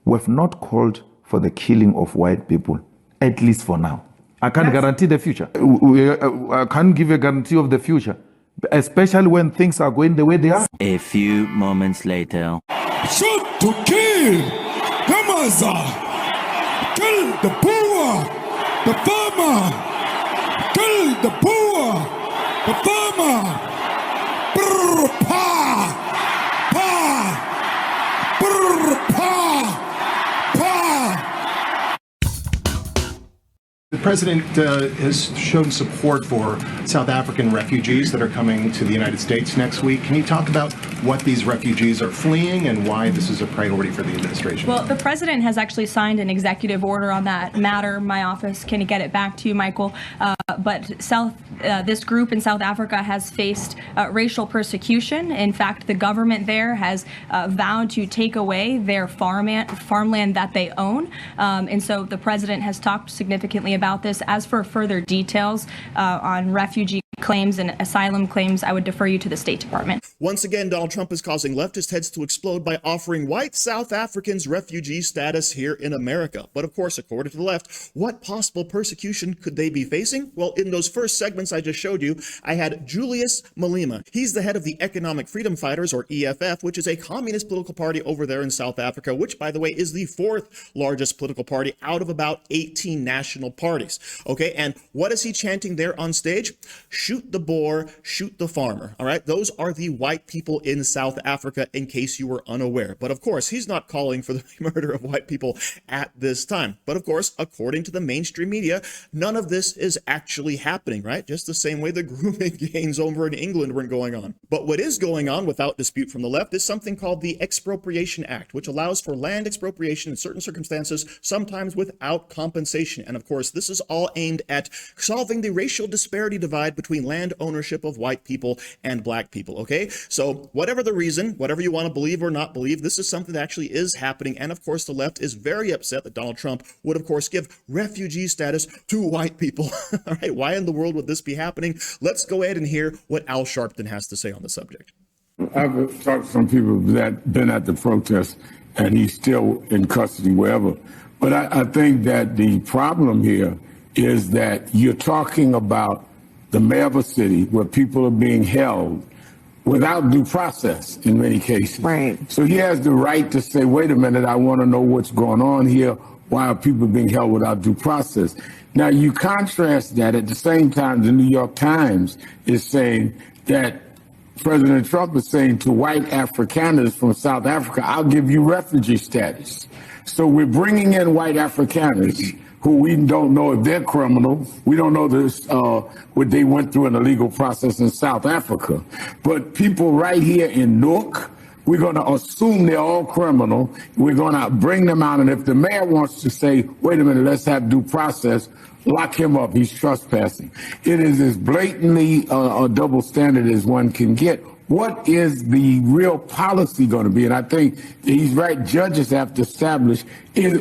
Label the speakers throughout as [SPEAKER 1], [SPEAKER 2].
[SPEAKER 1] we have not called for the killing of white people, at least for now. I can't guarantee the future. I can't give a guarantee of the future, especially when things are going the way they are.
[SPEAKER 2] A few moments later.
[SPEAKER 3] Shoot to kill! Hamaza! Kill the poor! The farmer! Kill the poor! The farmer! Brr, pa! Pa! Brr, pa! Pa!
[SPEAKER 4] The president has shown support for South African refugees that are coming to the United States next week. Can you talk about what these refugees are fleeing and why this is a priority for the administration?
[SPEAKER 5] Well, the president has actually signed an executive order on that matter. My office can get it back to you, Michael. But this group in South Africa has faced racial persecution. In fact, the government there has vowed to take away their farmland that they own. And so the president has talked significantly about this. As for further details on refugee claims and asylum claims, I would defer you to the State Department.
[SPEAKER 6] Once again, Donald Trump is causing leftist heads to explode by offering white South Africans refugee status here in America. But of course, according to the left, what possible persecution could they be facing? Well, in those first segments I just showed you, I had Julius Malema. He's the head of the Economic Freedom Fighters, or EFF, which is a communist political party over there in South Africa, which, by the way, is the fourth largest political party out of about 18 national parties. Okay, and what is he chanting there on stage? Shoot the Boer, shoot the farmer. All right, those are the white people in South Africa, in case you were unaware. But of course, he's not calling for the murder of white people at this time. But of course, according to the mainstream media, none of this is actually happening, right? Just the same way the grooming gangs over in England weren't going on. But what is going on, without dispute from the left, is something called the Expropriation Act, which allows for land expropriation in certain circumstances, sometimes without compensation. And of course, this is all aimed at solving the racial disparity divide between land ownership of white people and black people, okay? So whatever the reason, whatever you want to believe or not believe, this is something that actually is happening. And of course, the left is very upset that Donald Trump would, of course, give refugee status to white people. All right, why in the world would this be happening? Let's go ahead and hear what Al Sharpton has to say on the subject.
[SPEAKER 7] I've talked to some people that been at the protest, and he's still in custody wherever. But I think that the problem here is that you're talking about the mayor of a city where people are being held without due process in many cases.
[SPEAKER 8] Right.
[SPEAKER 7] So he has the right to say, wait a minute, I want to know what's going on here. Why are people being held without due process? Now, you contrast that at the same time, the New York Times is saying that President Trump is saying to white Afrikanners from South Africa, I'll give you refugee status. So we're bringing in white Afrikanners who we don't know if they're criminal. We don't know this, what they went through in the legal process in South Africa. But people right here in Newark, we're going to assume they're all criminal. We're going to bring them out. And if the mayor wants to say, wait a minute, let's have due process, lock him up. He's trespassing. It is as blatantly a double standard as one can get. What is the real policy going to be? And I think he's right. Judges have to establish,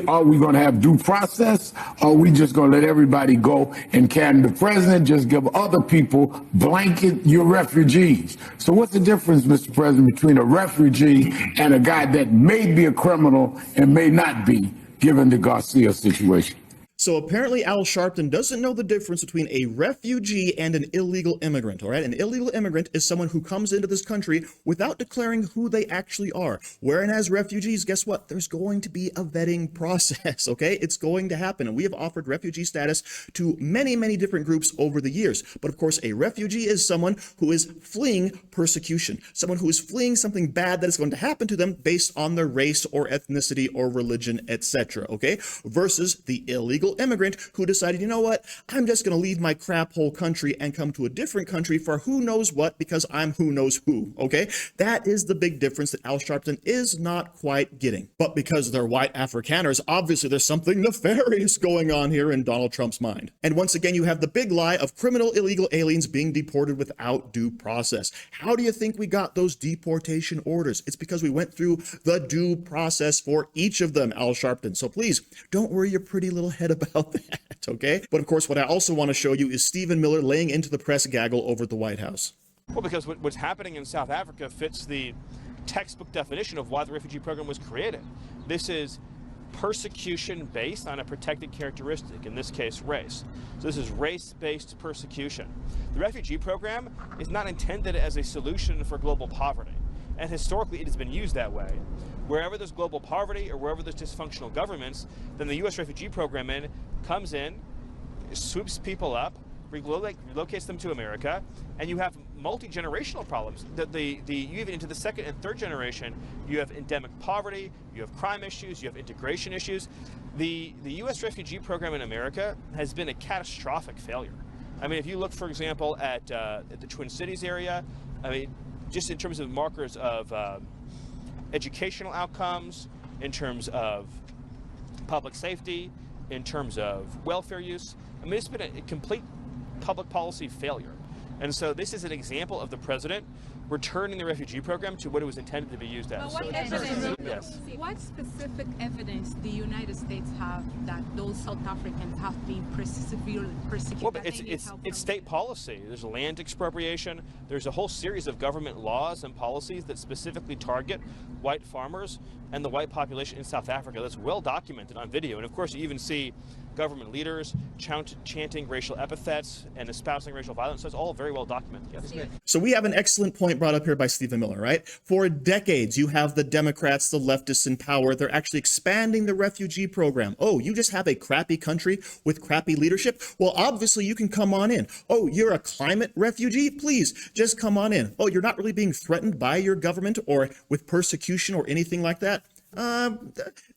[SPEAKER 7] are we going to have due process? Or are we just going to let everybody go? And can the president just give other people blanket, you're refugees? So what's the difference, Mr. President, between a refugee and a guy that may be a criminal and may not be, given the Garcia situation?
[SPEAKER 6] So apparently Al Sharpton doesn't know the difference between a refugee and an illegal immigrant, all right? An illegal immigrant is someone who comes into this country without declaring who they actually are. Whereas refugees, guess what? There's going to be a vetting process, okay? It's going to happen. And we have offered refugee status to many, many different groups over the years. But of course, a refugee is someone who is fleeing persecution, someone who is fleeing something bad that is going to happen to them based on their race or ethnicity or religion, etc., okay? Versus the illegal immigrant who decided, you know what, I'm just going to leave my crap hole country and come to a different country for who knows what because I'm who knows who, okay? That is the big difference that Al Sharpton is not quite getting. But because they're white Afrikanners, obviously there's something nefarious going on here in Donald Trump's mind. And once again, you have the big lie of criminal illegal aliens being deported without due process. How do you think we got those deportation orders? It's because we went through the due process for each of them, Al Sharpton. So please, don't worry your pretty little head about that, okay? But of course, what I also want to show you is Stephen Miller laying into the press gaggle over at the White House.
[SPEAKER 9] Well, because what's happening in South Africa fits the textbook definition of why the refugee program was created. This is persecution based on a protected characteristic, in this case, race. So this is race-based persecution. The refugee program is not intended as a solution for global poverty, and historically it has been used that way. Wherever there's global poverty or wherever there's dysfunctional governments, then the U.S. refugee program comes in, swoops people up, relocates them to America, and you have multi-generational problems. You even into the second and third generation, you have endemic poverty, you have crime issues, you have integration issues. The U.S. refugee program in America has been a catastrophic failure. I mean, if you look, for example, at the Twin Cities area, I mean, just in terms of markers of educational outcomes, in terms of public safety, in terms of welfare use, I mean, it's been a complete public policy failure. And so this is an example of the president returning the refugee program to what it was intended to be used as.
[SPEAKER 8] What specific evidence the United States have that those South Africans have been severely persecuted?
[SPEAKER 9] Well, but it's state policy. There's land expropriation. There's a whole series of government laws and policies that specifically target white farmers and the white population in South Africa. That's well documented on video. And of course, you even see government leaders chanting racial epithets and espousing racial violence. So it's all very well documented. Yes.
[SPEAKER 6] So we have an excellent point brought up here by Stephen Miller, right? For decades, you have the Democrats, the leftists in power. They're actually expanding the refugee program. Oh, you just have a crappy country with crappy leadership? Well, obviously you can come on in. Oh, you're a climate refugee? Please, just come on in. Oh, you're not really being threatened by your government or with persecution or anything like that?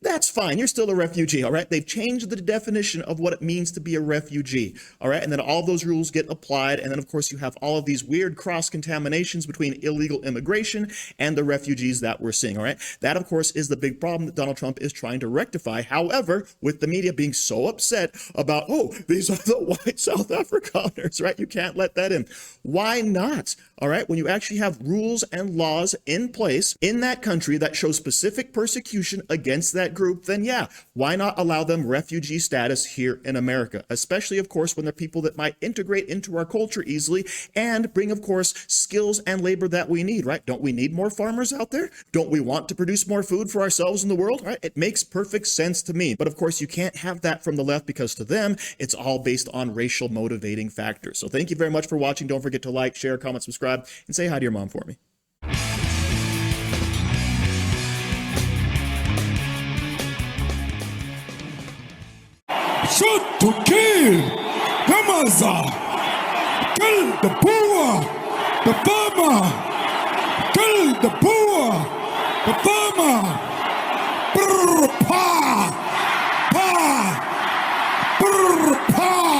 [SPEAKER 6] That's fine. You're still a refugee, all right? They've changed the definition of what it means to be a refugee, all right? And then all those rules get applied. And then, of course, you have all of these weird cross-contaminations between illegal immigration and the refugees that we're seeing, all right? That, of course, is the big problem that Donald Trump is trying to rectify. However, with the media being so upset about, oh, these are the white South Afrikanners, right? You can't let that in. Why not? All right? When you actually have rules and laws in place in that country that show specific persecution against that group, then yeah, why not allow them refugee status here in America? Especially, of course, when they're people that might integrate into our culture easily and bring, of course, skills and labor that we need, right? Don't we need more farmers out there? Don't we want to produce more food for ourselves in the world, right? It makes perfect sense to me. But of course, you can't have that from the left because to them, it's all based on racial motivating factors. So thank you very much for watching. Don't forget to like, share, comment, subscribe, and say hi to your mom for me.
[SPEAKER 3] Shoot to kill the mother, kill the poor, the farmer, kill the poor, the farmer. Brr, pa, pa, brr, pa.